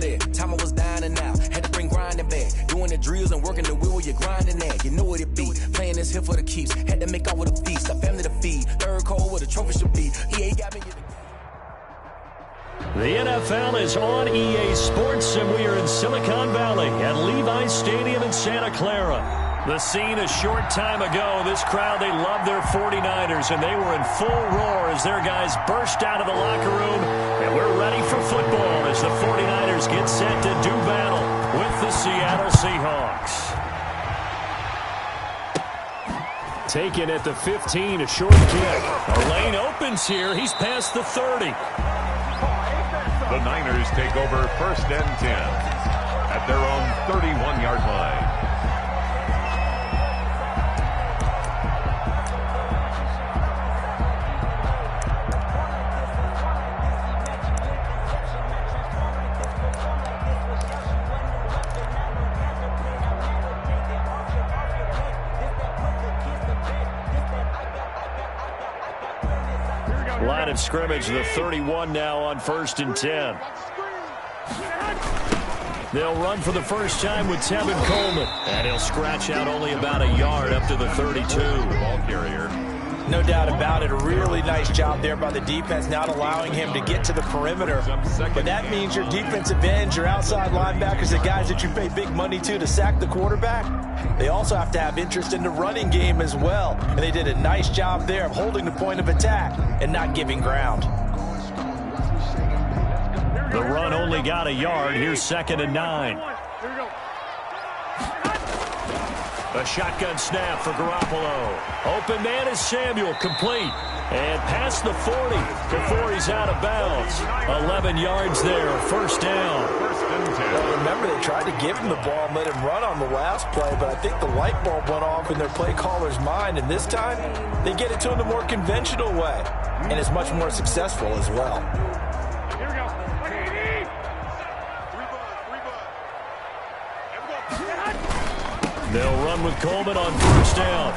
that. Time I was dying and out. Had to bring grinding back. Doing the drills and working the wheel where you're grinding at. You know what it be. Playing this here for the keeps. Had to make out with a feast. A family to feed. Third cold where the trophy should be. EA got me. The NFL is on EA Sports, and we are in Silicon Valley at Levi's Stadium in Santa Clara. The scene a short time ago, this crowd, they loved their 49ers, and they were in full roar as their guys burst out of the locker room. And we're ready for football as the 49ers get set to do battle with the Seattle Seahawks. Taken at the 15, a short kick. A lane opens here. He's past the 30. The Niners take over 1st and 10 at their own 31-yard line. Line of scrimmage, the 31 now on 1st and 10. They'll run for the first time with Tevin Coleman. And he'll scratch out only about a yard up to the 32. Ball carrier. No doubt about it. A really nice job there by the defense, not allowing him to get to the perimeter. But that means your defensive ends, your outside linebackers, the guys that you pay big money to sack the quarterback, they also have to have interest in the running game as well. And they did a nice job there of holding the point of attack and not giving ground. The run only got a yard. Here's 2nd and 9. A shotgun snap for Garoppolo. Open man is Samuel, complete. And past the 40 before he's out of bounds. 11 yards there, 1st down. Well, remember, they tried to give him the ball and let him run on the last play, but I think the light bulb went off in their play caller's mind, and this time they get it to him the more conventional way, and it's much more successful as well. They'll run with Coleman on 1st down.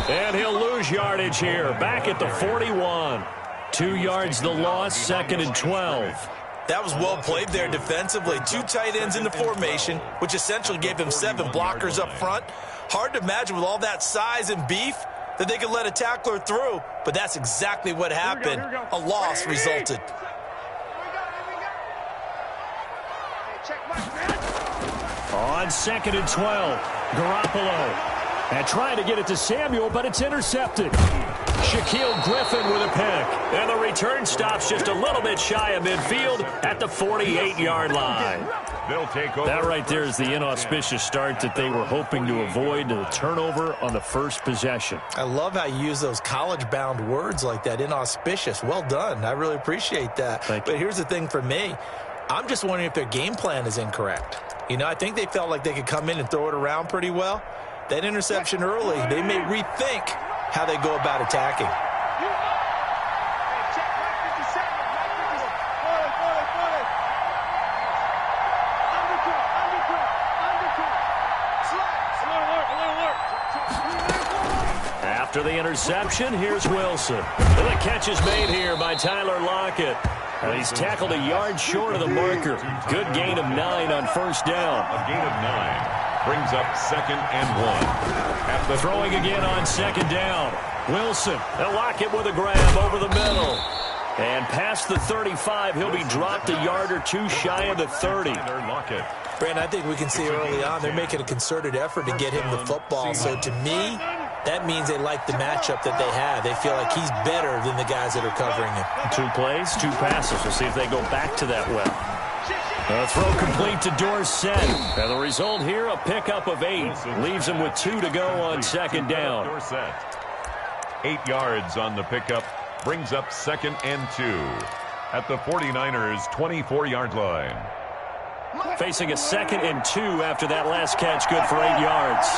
And he'll lose yardage here. Back at the 41. 2 yards the loss, 2nd and 12. That was well played there defensively. 2 tight ends in the formation, which essentially gave him 7 blockers up front. Hard to imagine with all that size and beef that they could let a tackler through, but that's exactly what happened. A loss resulted. On 2nd and 12, Garoppolo. And trying to get it to Samuel, but it's intercepted. Shaquille Griffin with a pick. And the return stops just a little bit shy of midfield at the 48-yard line. They'll take over. That right there is the inauspicious start that they were hoping to avoid, the turnover on the first possession. I love how you use those college-bound words like that, inauspicious. Well done. I really appreciate that. But here's the thing for me. I'm just wondering if their game plan is incorrect. You know, I think they felt like they could come in and throw it around pretty well. That interception early, they may rethink how they go about attacking. After the interception, here's Wilson. And the catch is made here by Tyler Lockett. And he's tackled a yard short of the marker. Good gain of 9 on 1st down. A gain of 9 brings up 2nd and 1. Throwing again on 2nd down. Wilson, and Lockett with a grab over the middle. And past the 35, he'll be dropped a yard or 2 shy of the 30. Brandon, I think we can see early on they're making a concerted effort to get him the football. So to me, that means they like the matchup that they have. They feel like he's better than the guys that are covering him. 2 plays, 2 passes. We'll see if they go back to that well. A throw complete to Dorsett. And the result here, a pickup of 8. Leaves him with 2 to go on 2nd down. 8 yards on the pickup. Brings up 2nd and 2 at the 49ers' 24-yard line. Facing a 2nd and 2 after that last catch. Good for 8 yards.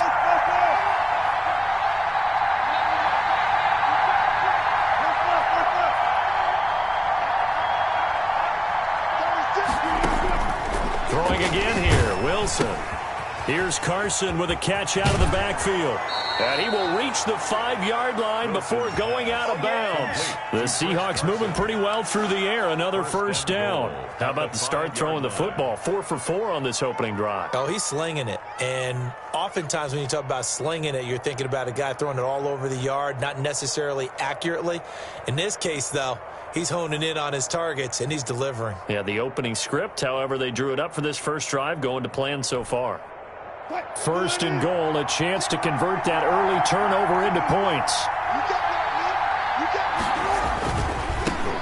Throwing again here, Wilson. Here's Carson with a catch out of the backfield. And he will reach the 5-yard line before going out of bounds. The Seahawks moving pretty well through the air. Another first down. How about the start throwing the football? 4 for 4 on this opening drive. Oh, he's slinging it. And oftentimes when you talk about slinging it, you're thinking about a guy throwing it all over the yard, not necessarily accurately. In this case, though, he's honing in on his targets, and he's delivering. Yeah, the opening script, however, they drew it up for this first drive, going to plan so far. First and goal, a chance to convert that early turnover into points.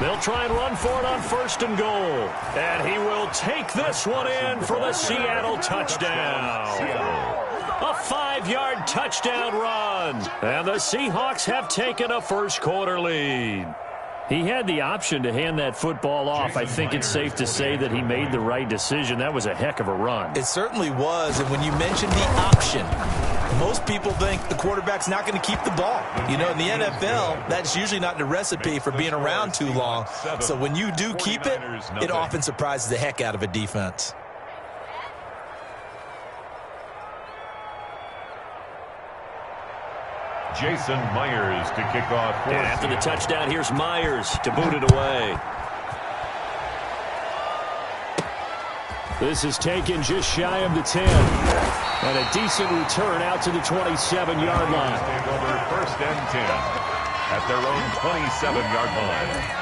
They'll try and run for it on first and goal. And he will take this one in for the Seattle touchdown. A 5-yard touchdown run. And the Seahawks have taken a first-quarter lead. He had the option to hand that football off. I think it's safe to say that he made the right decision. That was a heck of a run. It certainly was. And when you mentioned the option, most people think the quarterback's not going to keep the ball. You know, in the NFL, that's usually not the recipe for being around too long. So when you do keep it, it often surprises the heck out of a defense. Jason Myers to kick off. And after the touchdown, here's Myers to boot it away. This is taken just shy of the 10. And a decent return out to the 27-yard line. Over first and 10 at their own 27-yard line.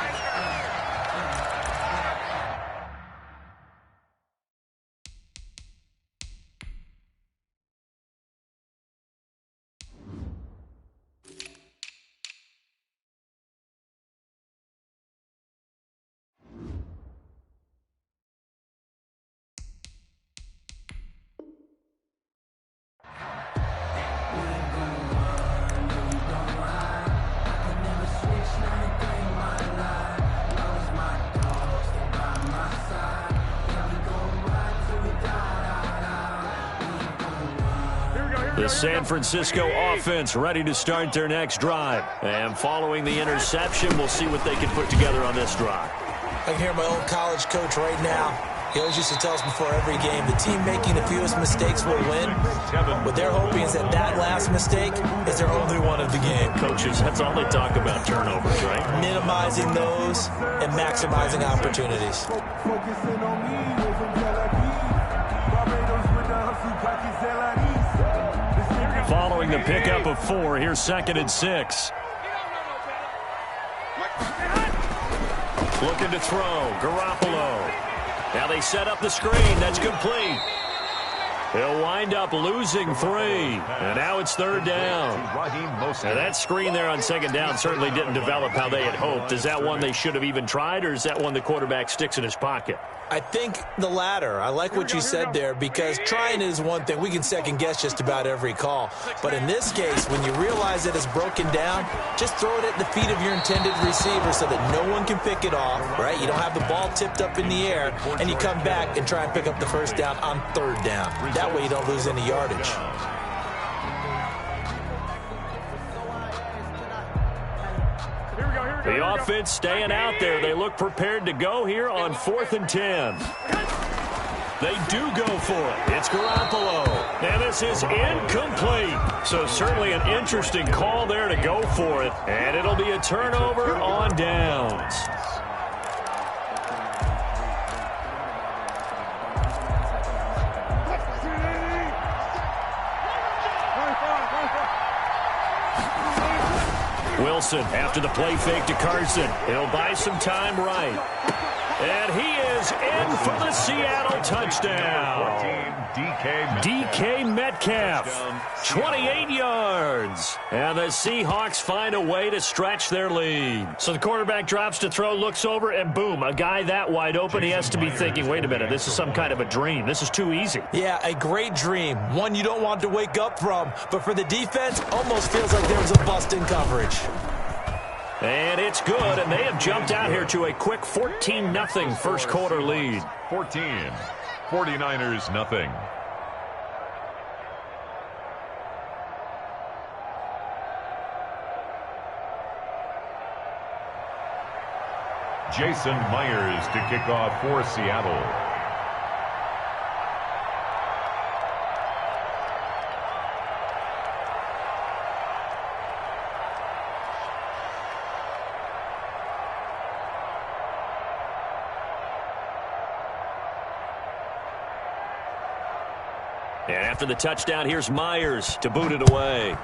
The San Francisco offense ready to start their next drive. And following the interception, we'll see what they can put together on this drive. I can hear my old college coach right now. He always used to tell us before every game, the team making the fewest mistakes will win. What they're hoping is that that last mistake is their only one of the game. Coaches, that's all they talk about, turnovers, right? Minimizing those and maximizing opportunities. Following the pickup of 4, here's 2nd and 6. Looking to throw, Garoppolo. Now they set up the screen, that's complete. He'll wind up losing 3, and now it's 3rd down. Now that screen there on 2nd down certainly didn't develop how they had hoped. Is that one they should have even tried, or is that one the quarterback sticks in his pocket? I think the latter. I like what you said there, because trying is one thing. We can second-guess just about every call. But in this case, when you realize that it's broken down, just throw it at the feet of your intended receiver so that no one can pick it off, right? You don't have the ball tipped up in the air, and you come back and try and pick up the first down on 3rd down. That way you don't lose any yardage. The offense staying out there. They look prepared to go here on 4th and 10. They do go for it. It's Garoppolo. And this is incomplete. So certainly an interesting call there to go for it. And it'll be a turnover on downs. Wilson after the play fake to Carson. He'll buy some time right. And he is in for the Seattle touchdown. DK Metcalf, 28 yards. And the Seahawks find a way to stretch their lead. So the quarterback drops to throw, looks over, and boom, a guy that wide open, he has to be thinking, wait a minute, this is some kind of a dream. This is too easy. Yeah, a great dream. One you don't want to wake up from. But for the defense, almost feels like there was a bust in coverage. And it's good, and they have jumped out here to a quick 14-0 first quarter lead. 14, 49ers nothing. Jason Myers to kick off for Seattle. And after the touchdown, here's Myers to boot it away.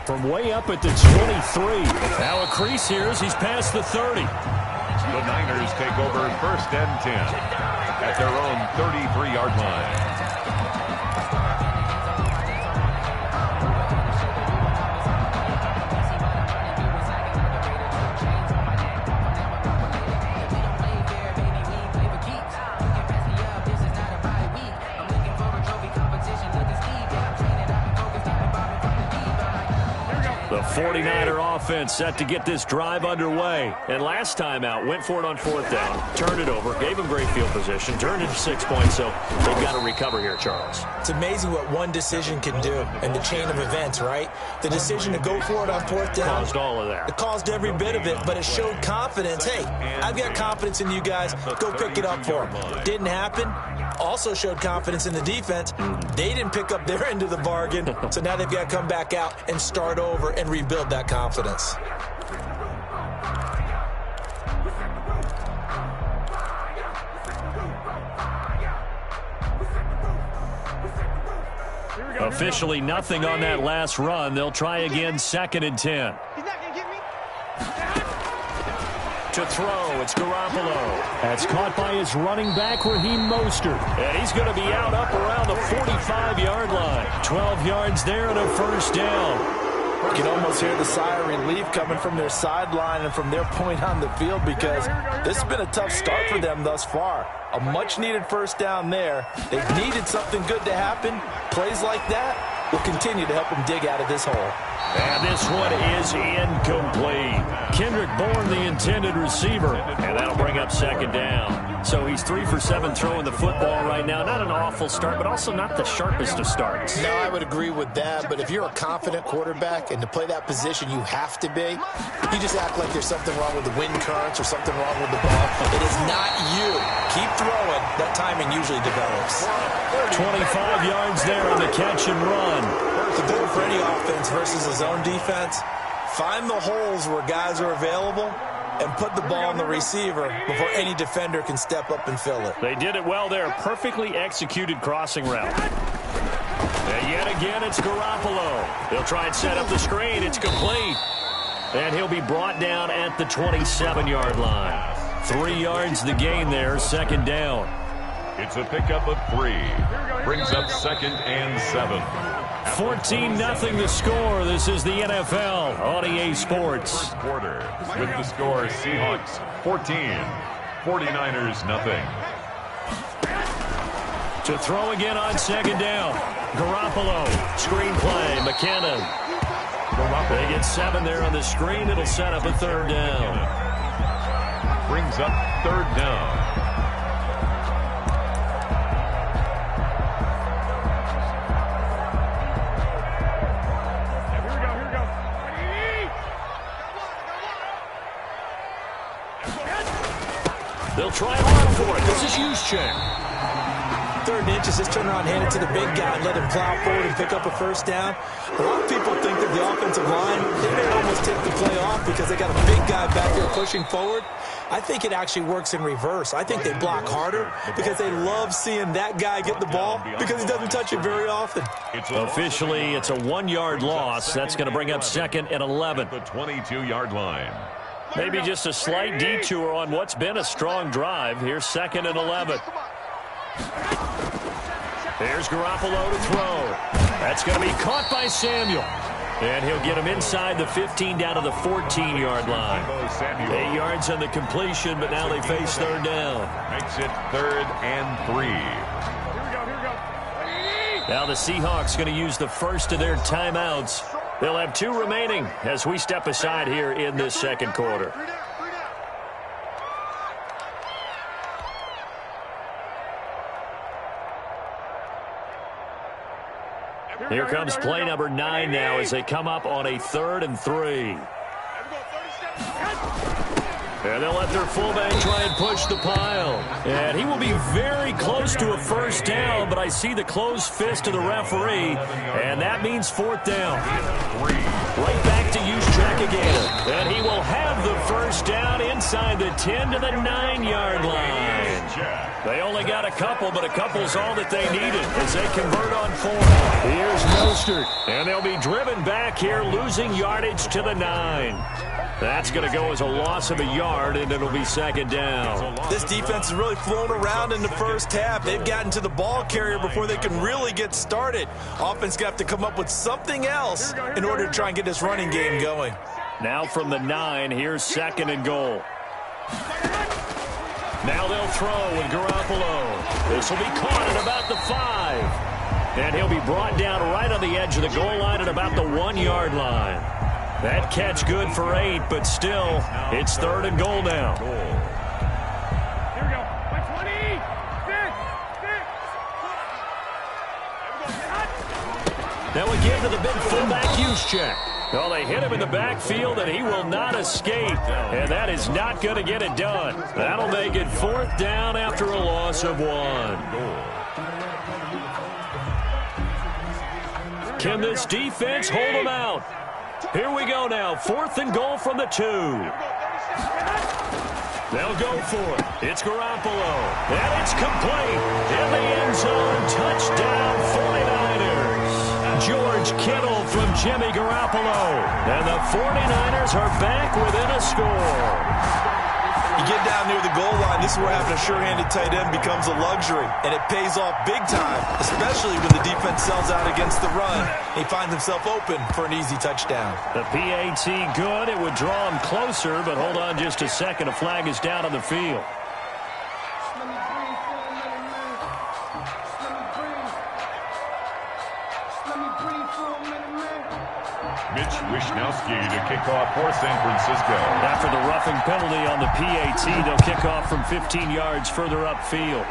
From way up at the 23. Now a crease here as he's past the 30. The Niners take over 1st and 10 at their own 33-yard line. The 49er offense set to get this drive underway. And last time out, went for it on 4th down, turned it over, gave them great field position, turned it to 6 points, so they've got to recover here, Charles. It's amazing what one decision can do in the chain of events, right? The decision to go for it on 4th down. Caused all of that. It caused every bit of it, but it showed confidence. Hey, I've got confidence in you guys. Go pick it up for them. Didn't happen. Also showed confidence in the defense. They didn't pick up their end of the bargain, so now they've got to come back out and start over and rebuild that confidence. Officially nothing on that last run. They'll try again, 2nd and 10. To throw, it's Garoppolo. That's caught by his running back, Raheem Mostert. And he's going to be out up around the 45-yard line. 12 yards there and a 1st down. You can almost hear the sigh of relief coming from their sideline and from their point on the field because this has been a tough start for them thus far. A much-needed 1st down there. They've needed something good to happen. Plays like that will continue to help them dig out of this hole. And this one is incomplete. Kendrick Bourne, the intended receiver. And that'll bring up 2nd down. So he's 3 for 7 throwing the football right now. Not an awful start, but also not the sharpest of starts. No, I would agree with that. But if you're a confident quarterback and to play that position you have to be, you just act like there's something wrong with the wind currents or something wrong with the ball. It is not you. Keep throwing. That timing usually develops. 25 yards there on the catch and run. The goal for any offense versus a zone defense, find the holes where guys are available and put the ball on the receiver before any defender can step up and fill it. They did it well there. Perfectly executed crossing route. And yet again, it's Garoppolo. They'll try and set up the screen. It's complete. And he'll be brought down at the 27-yard line. 3 yards the gain there, 2nd down. It's a pickup of 3. Brings up 2nd and 7. 14-0 the score. This is the NFL on EA Sports. First quarter with the score Seahawks 14, 49ers nothing. To throw again on 2nd down. Garoppolo. Screen play. McKinnon. They get 7 there on the screen. It'll set up a 3rd down. Brings up 3rd down. They'll try a run for it. This is Juszczyk. 3rd and inches, just turn around, hand it to the big guy, and let him plow forward and pick up a 1st down. A lot of people think that the offensive line, they may almost take the play off because they got a big guy back there pushing forward. I think it actually works in reverse. I think they block harder because they love seeing that guy get the ball because he doesn't touch it very often. Officially, it's a 1-yard loss. That's going to bring up 2nd and 11. The 22-yard line. Maybe just a slight detour on what's been a strong drive. Here's 2nd and 11. There's Garoppolo to throw. That's going to be caught by Samuel. And he'll get him inside the 15 down to the 14-yard line. 8 yards on the completion, but now they face 3rd down. Makes it 3rd and 3. Now the Seahawks going to use the first of their timeouts. They'll have 2 remaining as we step aside here in this 2nd quarter. Here comes play number 9 now as they come up on a 3rd and 3. And they'll let their fullback try and push the pile. And he will be very close to a 1st down, but I see the closed fist of the referee, and that means 4th down. Right back to Juszczyk again. And he will have the 1st down in inside the 10 to the 9-yard line. They only got a couple, but a couple's all that they needed as they convert on 4. Here's Mostert, and they'll be driven back here, losing yardage to the 9. That's going to go as a loss of a yard, and it'll be second down. This defense has really flown around in the first half. They've gotten to the ball carrier before they can really get started. Offense going to have to come up with something else in order to try and get this running game going. Now from the 9, here's second and goal. Now they'll throw with Garoppolo. This will be caught at about the 5. And he'll be brought down right on the edge of the goal line at about the 1-yard line. That catch good for 8, but still, it's third and goal now. Here we go. 20. Now we give to the big fullback use check. Well, they hit him in the backfield, and he will not escape. And that is not going to get it done. That'll make it fourth down after a loss of 1. Can this defense hold them out? Here we go now. Fourth and goal from the 2. They'll go for it. It's Garoppolo. And it's complete. In the end zone. Touchdown, 49ers. George Kittle from Jimmy Garoppolo. And the 49ers are back within a score. You get down near the goal line, this is where having a sure-handed tight end becomes a luxury. And it pays off big time, especially when the defense sells out against the run. He finds himself open for an easy touchdown. The PAT good. It would draw him closer, but hold on just a second. A flag is down on the field. Mitch Wishnowsky to kick off for San Francisco. After the roughing penalty on the PAT, they'll kick off from 15 yards further upfield.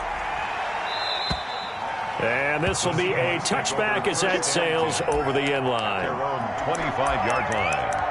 And this will be a touchback as that sails over the end line. Their own 25-yard line.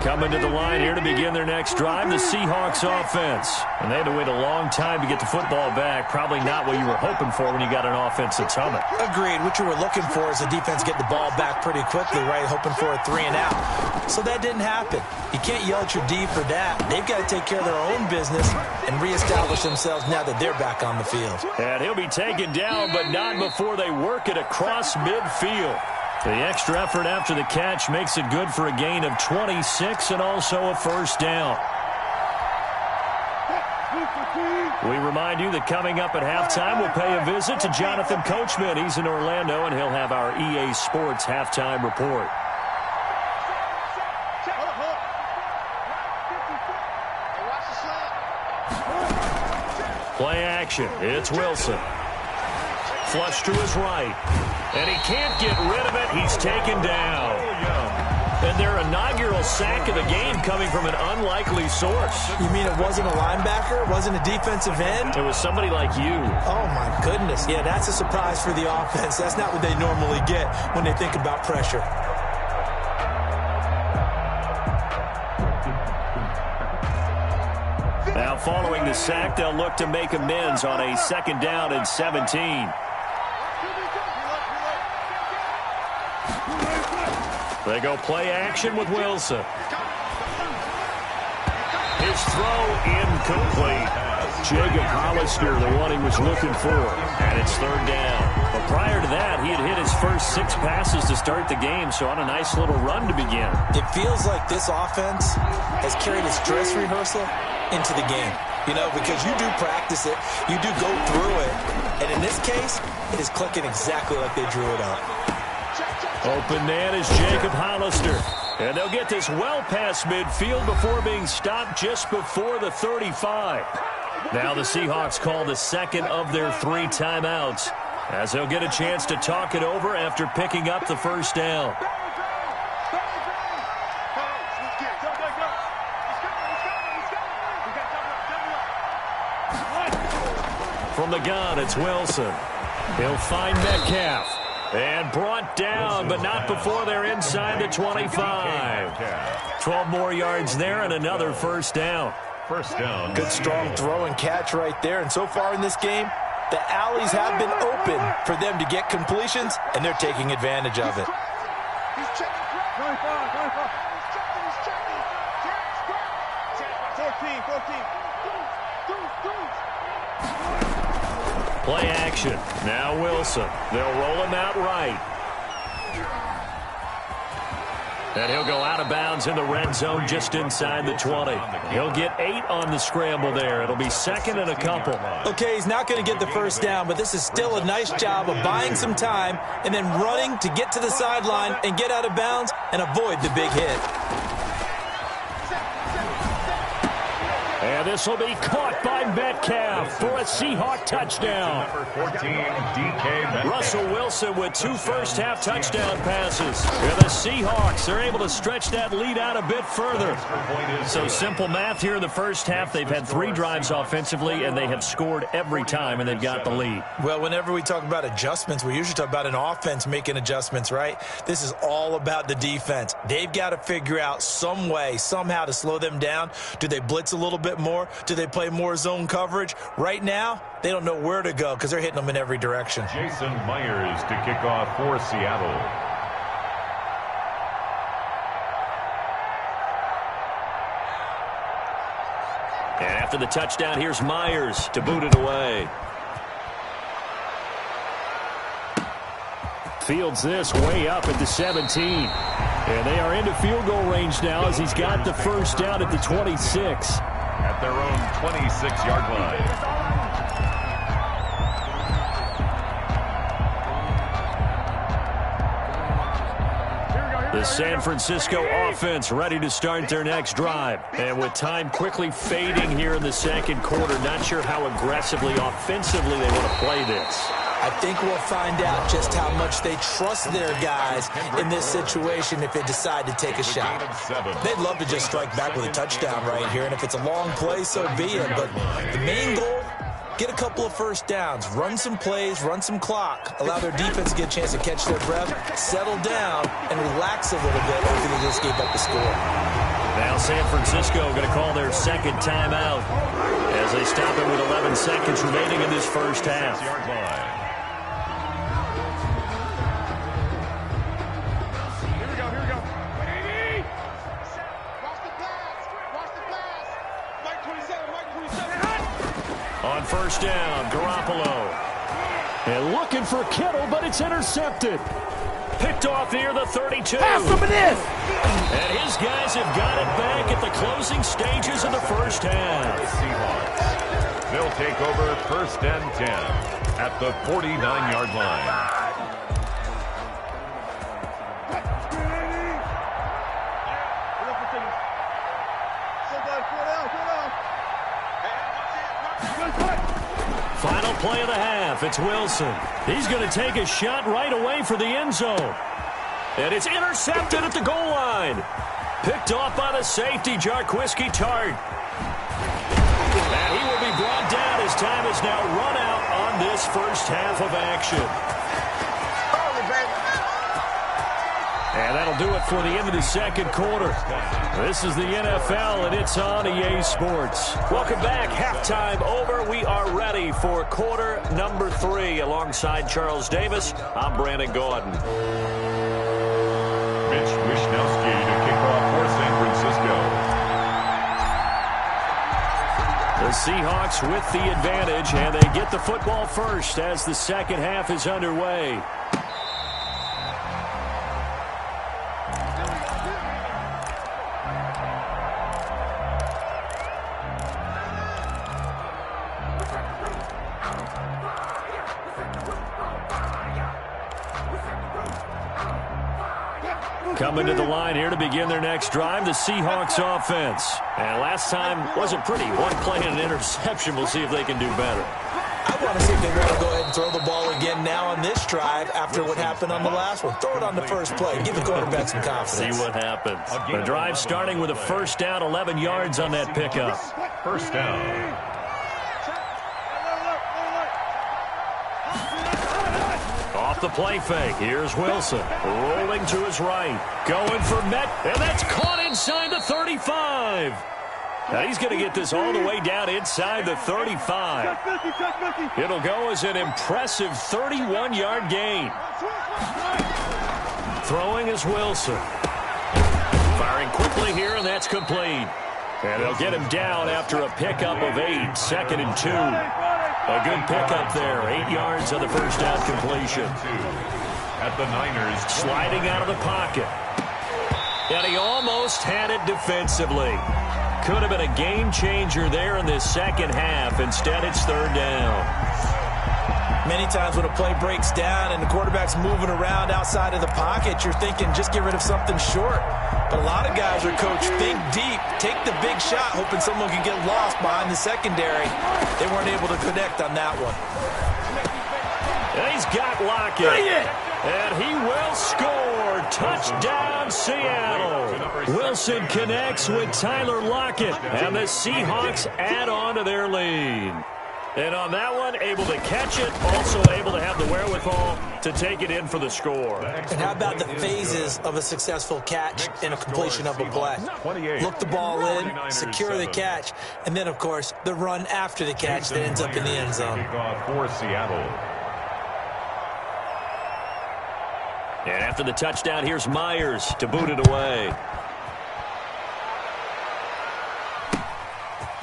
Coming to the line here to begin their next drive, the Seahawks offense. And they had to wait a long time to get the football back. Probably not what you were hoping for when you got an offense that's humming. Agreed. What you were looking for is the defense get the ball back pretty quickly, right? Hoping for a 3 and out. So that didn't happen. You can't yell at your D for that. They've got to take care of their own business and reestablish themselves now that they're back on the field. And he'll be taken down, but not before they work it across midfield. The extra effort after the catch makes it good for a gain of 26 and also a first down. We remind you that coming up at halftime, we'll pay a visit to Jonathan Coachman. He's in Orlando, and he'll have our EA Sports halftime report. Play action. It's Wilson. Flush to his right. And he can't get rid of it. He's taken down. And their inaugural sack of the game coming from an unlikely source. You mean it wasn't a linebacker? It wasn't a defensive end? It was somebody like you. Oh, my goodness. Yeah, that's a surprise for the offense. That's not what they normally get when they think about pressure. Now, following the sack, they'll look to make amends on a second down and 17. They go play action with Wilson. His throw incomplete. Jacob Hollister, the one he was looking for. And it's third down. But prior to that, he had hit his first 6 passes to start the game, so on a nice little run to begin. It feels like this offense has carried its dress rehearsal into the game. You know, because you do practice it, you do go through it, and in this case, it is clicking exactly like they drew it up. Open man is Jacob Hollister. And they'll get this well past midfield before being stopped just before the 35. Now the Seahawks call the second of their 3 timeouts, as they'll get a chance to talk it over after picking up the first down. From the gun, it's Wilson. He'll find Metcalf. And brought down, but not before they're inside the 25. 12 more yards there and another first down. First down. Good strong throw and catch right there. And so far in this game, the alleys have been open for them to get completions, and they're taking advantage of it. Play action. Now Wilson. They'll roll him out right. And he'll go out of bounds in the red zone just inside the 20. He'll get 8 on the scramble there. It'll be second and a couple. Okay, he's not going to get the first down, but this is still a nice job of buying some time and then running to get to the sideline and get out of bounds and avoid the big hit. And this will be caught by Metcalf for a Seahawk touchdown. Number 14, DK Metcalf. Russell Wilson with 2 first-half touchdown passes. And the Seahawks are able to stretch that lead out a bit further. So simple math here in the first half. They've had 3 drives offensively, and they have scored every time, and they've got the lead. Well, whenever we talk about adjustments, we usually talk about an offense making adjustments, right? This is all about the defense. They've got to figure out some way, somehow to slow them down. Do they blitz a little bit more? Do they play more zone coverage? Right now, they don't know where to go because they're hitting them in every direction. Jason Myers to kick off for Seattle. And after the touchdown, here's Myers to boot it away. Fields this way up at the 17. And they are into field goal range now as he's got the first down at the 26. At their own 26-yard line. The San Francisco offense ready to start their next drive. And with time quickly fading here in the second quarter, not sure how aggressively, offensively they want to play this. I think we'll find out just how much they trust their guys in this situation if they decide to take a shot. They'd love to just strike back with a touchdown right here, and if it's a long play, so be it. But the main goal, get a couple of first downs, run some plays, run some clock, allow their defense to get a chance to catch their breath, settle down, and relax a little bit after they just gave up the score. Now San Francisco going to call their second timeout as they stop it with 11 seconds remaining in this first half. On first down, Garoppolo. And looking for Kittle, but it's intercepted. Picked off near the 32. Have some of this! And his guys have got it back at the closing stages of the first half. Seahawks. They'll take over first and 10 at the 49-yard line. Final play of the half. It's Wilson. He's going to take a shot right away for the end zone. And it's intercepted at the goal line. Picked off by the safety, Jarquiski Tart. And he will be brought down. His time is now run out on this first half of action. And that'll do it for the end of the second quarter. This is the NFL, and it's on EA Sports. Welcome back. Halftime over. We are ready for quarter number 3. Alongside Charles Davis, I'm Brandon Gordon. Mitch Wishnowsky to kick off for San Francisco. The Seahawks with the advantage, and they get the football first as the second half is underway. Coming to the line here to begin their next drive, the Seahawks offense. And last time wasn't pretty. One play and an interception. We'll see if they can do better. I want to see if they want to go ahead and throw the ball again now on this drive after what happened on the last one. Throw it on the first play. Give the quarterback some confidence. See what happens. The drive starting with a first down, 11 yards on that pickup. First down. Off the play fake, here's Wilson. Rolling to his right. Going for Met, and that's caught inside the 35. Now he's going to get this all the way down inside the 35. It'll go as an impressive 31-yard gain. Throwing is Wilson. Firing quickly here, and that's complete. And they'll get him down after a pickup of 8, 2nd and 2. A good pickup there, 8 yards on the first down completion. At the Niners, sliding out of the pocket. And he almost had it defensively. Could have been a game changer there in this second half. Instead, it's third down. Many times when a play breaks down and the quarterback's moving around outside of the pocket, you're thinking just get rid of something short. But a lot of guys are coached, think deep, take the big shot, hoping someone can get lost behind the secondary. They weren't able to connect on that one. And he's got Lockett. And he will score. Touchdown, Seattle. Wilson connects with Tyler Lockett. And the Seahawks add on to their lead. And on that one, able to catch it, also able to have the wherewithal to take it in for the score. And how about the phases of a successful catch and a completion of a play? Look the ball in, secure the catch, and then, of course, the run after the catch that ends up in the end zone. For Seattle. And after the touchdown, here's Myers to boot it away.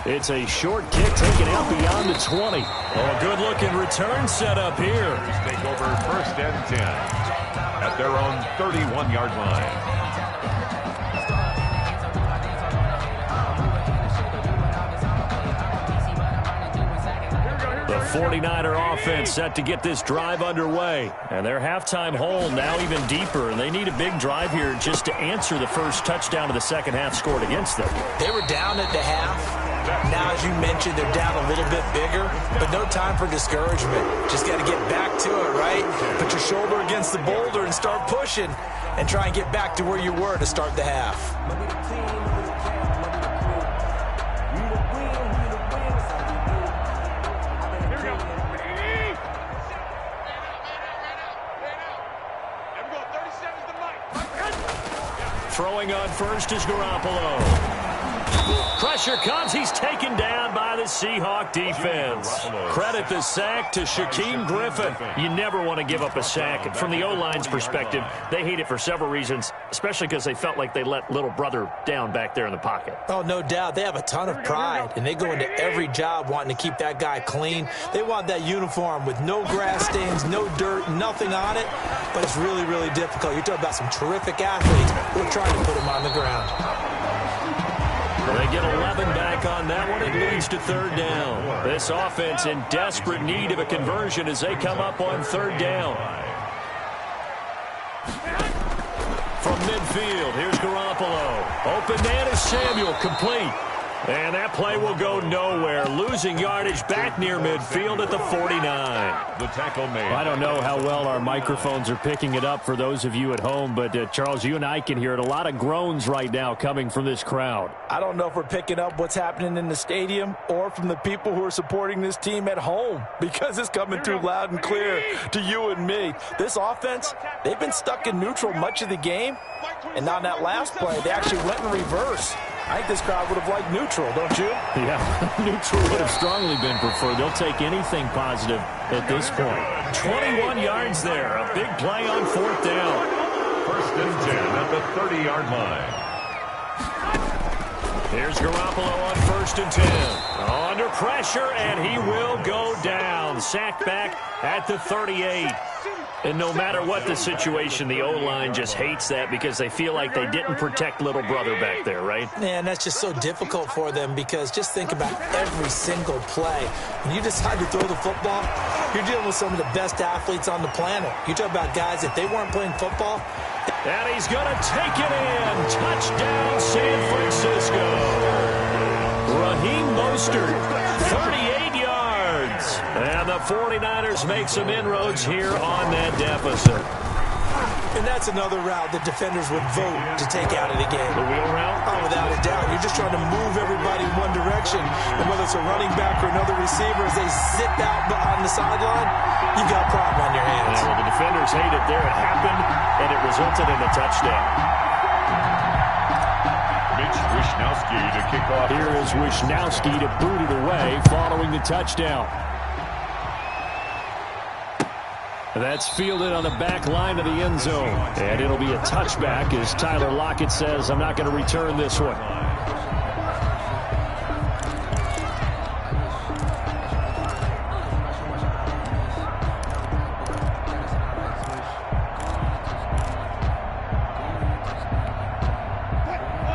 It's a short kick taken out beyond the 20. Oh, good-looking return set up here. Take over 1st and 10 at their own 31-yard line. The 49er offense set to get this drive underway. And their halftime hole now even deeper. And they need a big drive here just to answer the first touchdown of the second half scored against them. They were down at the half. Now, as you mentioned, they're down a little bit bigger, but no time for discouragement. Just got to get back to it, right? Put your shoulder against the boulder and start pushing and try and get back to where you were to start the half. Throwing on first is Garoppolo. Pressure comes. He's taken down by the Seahawk defense. Credit the sack to Shaquem Griffin. You never want to give up a sack. From the O-line's perspective, they hate it for several reasons, especially because they felt like they let little brother down back there in the pocket. Oh, no doubt. They have a ton of pride, and they go into every job wanting to keep that guy clean. They want that uniform with no grass stains, no dirt, nothing on it, but it's really, really difficult. You're talking about some terrific athletes who are trying to put him on the ground. They get 11 back on that one. It leads to third down. This offense in desperate need of a conversion as they come up on third down. From midfield, here's Garoppolo. Open man is Samuel, complete. And that play will go nowhere. Losing yardage back near midfield at the 49. The tackle made. I don't know how well our microphones are picking it up for those of you at home, but Charles, you and I can hear it. A lot of groans right now coming from this crowd. I don't know if we're picking up what's happening in the stadium or from the people who are supporting this team at home, because it's coming through loud and clear to you and me. This offense, they've been stuck in neutral much of the game, and on that last play, they actually went in reverse. I think this crowd would have liked neutral, don't you? Yeah, neutral would have strongly been preferred. They'll take anything positive at this point. 21 yards there. A big play on fourth down. 1st and 10 at the 30-yard line. Here's Garoppolo on 1st and 10. Under pressure, and he will go down. Sacked back at the 38. And no matter what the situation, the O-line just hates that because they feel like they didn't protect little brother back there, right? Man, that's just so difficult for them because just think about every single play. When you decide to throw the football, you're dealing with some of the best athletes on the planet. You talk about guys, if they weren't playing football. And he's going to take it in. Touchdown, San Francisco. Raheem Mostert, 38 yards. And the 49ers make some inroads here on that deficit. And that's another route that defenders would vote to take out of the game. The wheel route? Oh, without a doubt. You're just trying to move everybody in one direction. And whether it's a running back or another receiver, as they sit out on the sideline, you've got a problem on your hands. Yeah, well, the defenders hate it there. It happened, and it resulted in a touchdown. Mitch Wishnowsky to kick off. Here is Wishnowsky to boot it away following the touchdown. That's fielded on the back line of the end zone. And it'll be a touchback as Tyler Lockett says, I'm not going to return this one.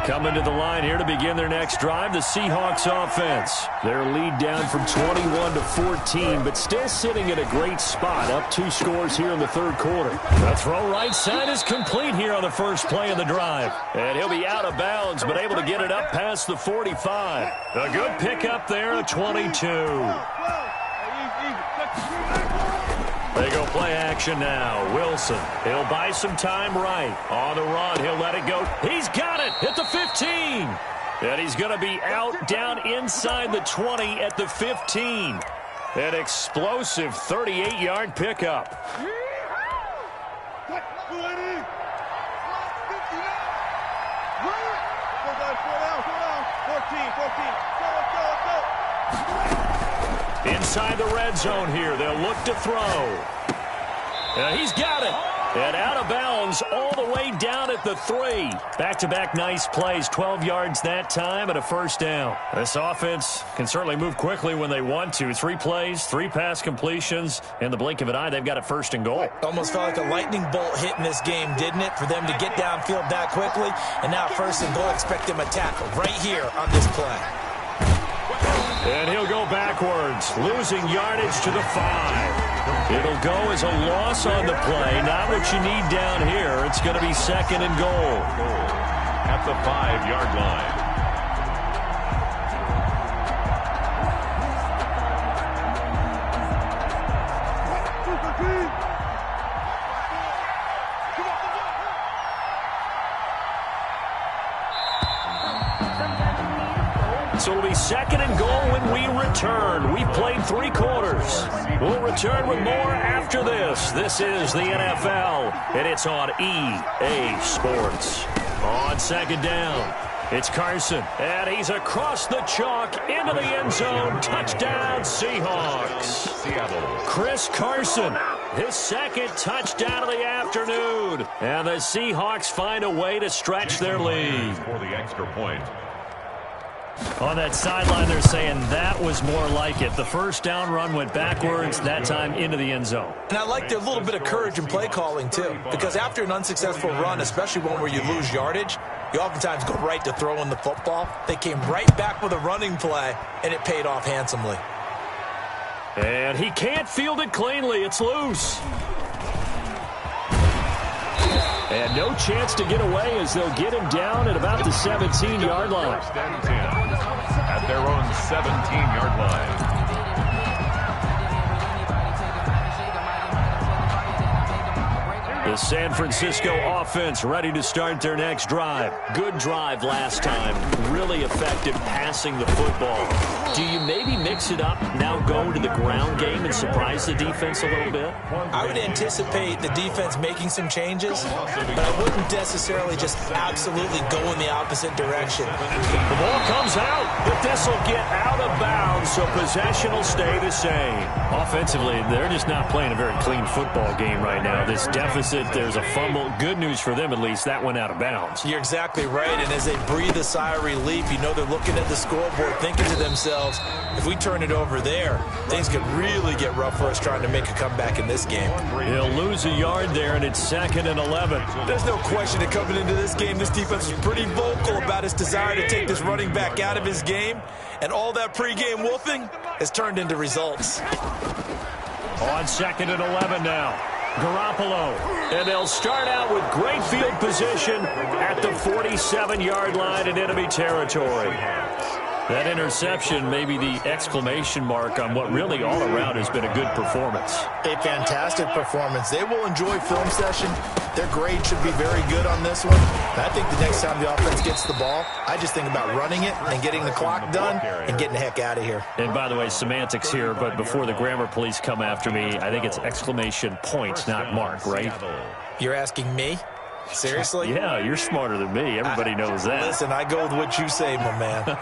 Coming to the line here to begin their next drive, the Seahawks offense. Their lead down from 21 to 14, but still sitting at a great spot, up 2 scores here in the third quarter. The throw right side is complete here on the first play of the drive. And he'll be out of bounds, but able to get it up past the 45. A good pickup there, a 22. They go play action now. Wilson, he'll buy some time right. On the run, he'll let it go. He's got it at the 15. And he's going to be out down inside the 20 at the 15. An explosive 38-yard pickup. Inside the red zone here. They'll look to throw. He's got it. And out of bounds all the way down at the 3. Back-to-back nice plays. 12 yards that time and a first down. This offense can certainly move quickly when they want to. 3 plays, 3 pass completions. In the blink of an eye, they've got it first and goal. Almost felt like a lightning bolt hit in this game, didn't it? For them to get downfield that quickly. And now first and goal, expect them to tackle right here on this play. And he'll go backwards, losing yardage to the 5. It'll go as a loss on the play. Not what you need down here. It's going to be second and goal. At the 5-yard line. So it'll be second and goal when we return. We've played 3 quarters. We'll return with more after this. This is the NFL, and it's on EA Sports. On second down, it's Carson, and he's across the chalk into the end zone. Touchdown, Seahawks. Seattle. Chris Carson, his second touchdown of the afternoon. And the Seahawks find a way to stretch their lead. For the extra point. On that sideline, they're saying that was more like it. The first down run went backwards, that time into the end zone. And I like their little bit of courage in play calling, too. Because after an unsuccessful run, especially one where you lose yardage, you oftentimes go right to throwing the football. They came right back with a running play, and it paid off handsomely. And he can't field it cleanly. It's loose. And no chance to get away as they'll get him down at about the 17-yard line. First and 10 at their own 17-yard line. The San Francisco offense ready to start their next drive. Good drive last time. Really effective passing the football. Do you maybe mix it up, now go to the ground game and surprise the defense a little bit? I would anticipate the defense making some changes, but I wouldn't necessarily just absolutely go in the opposite direction. The ball comes out, but this will get out of bounds, so possession will stay the same. Offensively, they're just not playing a very clean football game right now. This deficit it. There's a fumble. Good news for them, at least. That went out of bounds. You're exactly right, and as they breathe a sigh of relief, you know they're looking at the scoreboard, thinking to themselves, if we turn it over there, things could really get rough for us trying to make a comeback in this game. He'll lose a yard there, and it's 2nd and 11. There's no question that coming into this game, this defense was pretty vocal about its desire to take this running back out of his game, and all that pregame wolfing has turned into results. On 2nd and 11 now. Garoppolo. And they'll start out with great field position at the 47-yard line in enemy territory. That interception may be the exclamation mark on what really all around has been a good performance. A fantastic performance. They will enjoy film session. Their grade should be very good on this one. And I think the next time the offense gets the ball, I just think about running it and getting the clock done and getting the heck out of here. And by the way, semantics here, but before the grammar police come after me, I think it's exclamation point, not mark, right? You're asking me? Seriously? Yeah, you're smarter than me. Everybody knows that. Listen, I go with what you say, my man.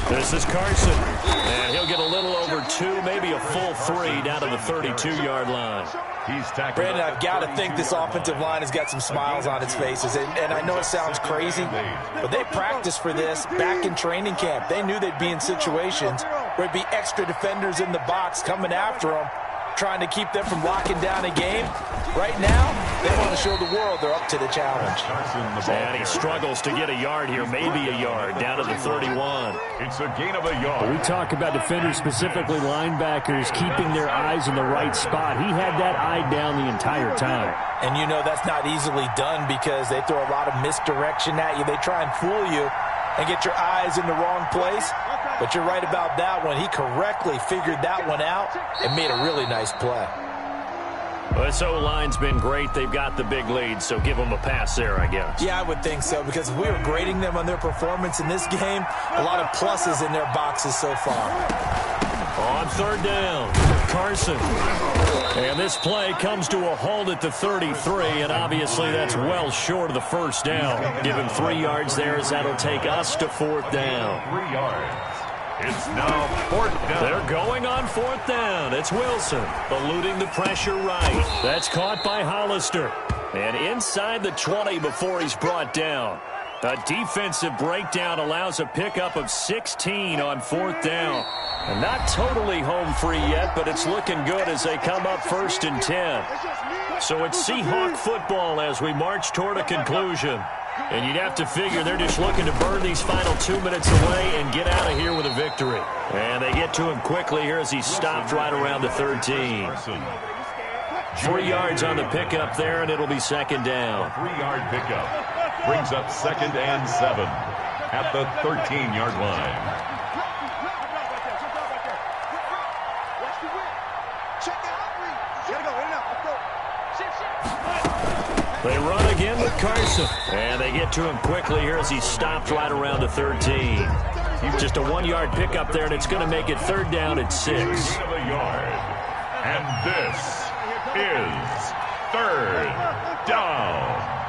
This is Carson, and he'll get a little over 2, maybe a full 3 down to the 32-yard line. Brandon, I've got to think this offensive line has got some smiles on its faces, and I know it sounds crazy, but they practiced for this back in training camp. They knew they'd be in situations where it'd be extra defenders in the box coming after them, trying to keep them from locking down a game. Right now, they want to show the world they're up to the challenge. And he struggles to get a yard here, maybe a yard, down to the 31. It's a gain of a yard. We talk about defenders, specifically linebackers, keeping their eyes in the right spot. He had that eye down the entire time. And you know that's not easily done because they throw a lot of misdirection at you. They try and fool you and get your eyes in the wrong place. But you're right about that one. He correctly figured that one out and made a really nice play. Well, this O-line's been great. They've got the big lead, so give them a pass there, I guess. Yeah, I would think so, because if we were grading them on their performance in this game, a lot of pluses in their boxes so far. On 3rd down, Carson. And this play comes to a halt at the 33, and obviously that's well short of the 1st down. Give him 3 yards there as that'll take us to 4th down. 3 yards. It's now 4th down. They're going on 4th down. It's Wilson eluding the pressure right. That's caught by Hollister. And inside the 20 before he's brought down. A defensive breakdown allows a pickup of 16 on 4th down. And not totally home free yet, but it's looking good as they come up 1st and 10. So it's Seahawk football as we march toward a conclusion. And you'd have to figure they're just looking to burn these final 2 minutes away and get out of here with a victory. And they get to him quickly here as he's stopped right around the 13. 3 yards on the pickup there, and it'll be 2nd down. 3-yard pickup brings up 2nd and 7 at the 13-yard line. They run again with Carson. And they get to him quickly here as he's stopped right around the 13. Just a 1-yard pickup there, and it's going to make it 3rd down at 6. And this is 3rd down.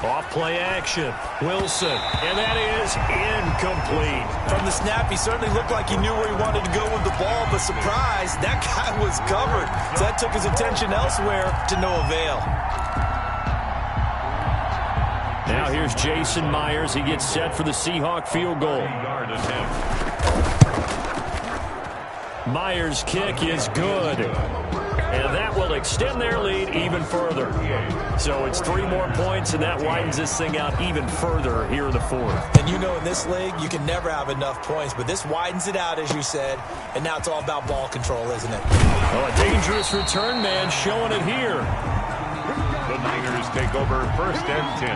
Off play action. Wilson. And that is incomplete. From the snap, he certainly looked like he knew where he wanted to go with the ball, but surprise, that guy was covered. So that took his attention elsewhere to no avail. Now here's Jason Myers. He gets set for the Seahawk field goal. Myers' kick is good. And that will extend their lead even further. So it's 3 more points, and that widens this thing out even further here in the 4th. And you know in this league, you can never have enough points, but this widens it out, as you said, and now it's all about ball control, isn't it? Oh, a dangerous return man showing it here. The Niners take over 1st and 10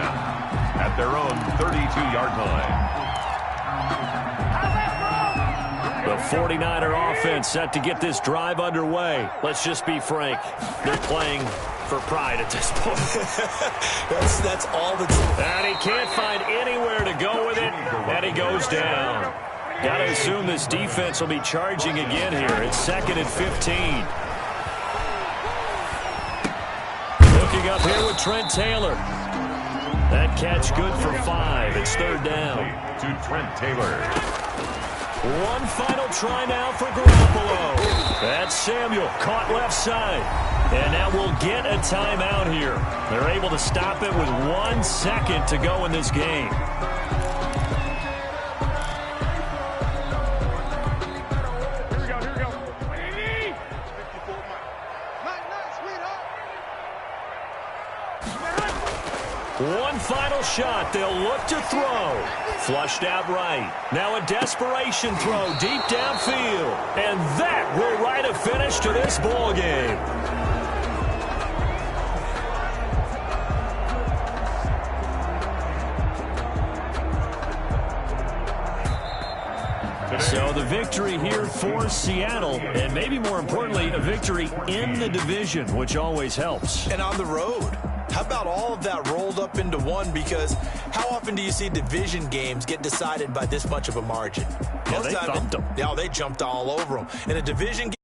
at their own 32-yard line. The 49er offense set to get this drive underway. Let's just be frank. They're playing for pride at this point. that's all that's... And he can't find anywhere to go with it, and he goes down. Got to assume this defense will be charging again here. It's 2nd and 15. Looking up here with Trent Taylor. That catch good for 5. It's third down. To Trent Taylor. One final try now for Garoppolo. That's Samuel, caught left side. And now we'll get a timeout here. They're able to stop it with 1 second to go in this game. One final shot. They'll look to throw. Flushed out right. Now a desperation throw deep downfield. And that will write a finish to this ball game. So the victory here for Seattle, and maybe more importantly, a victory in the division, which always helps. And on the road. How about all of that rolled up into one? Because how often do you see division games get decided by this much of a margin? Yeah, they thumped them. Yeah, they jumped all over them. In a division game,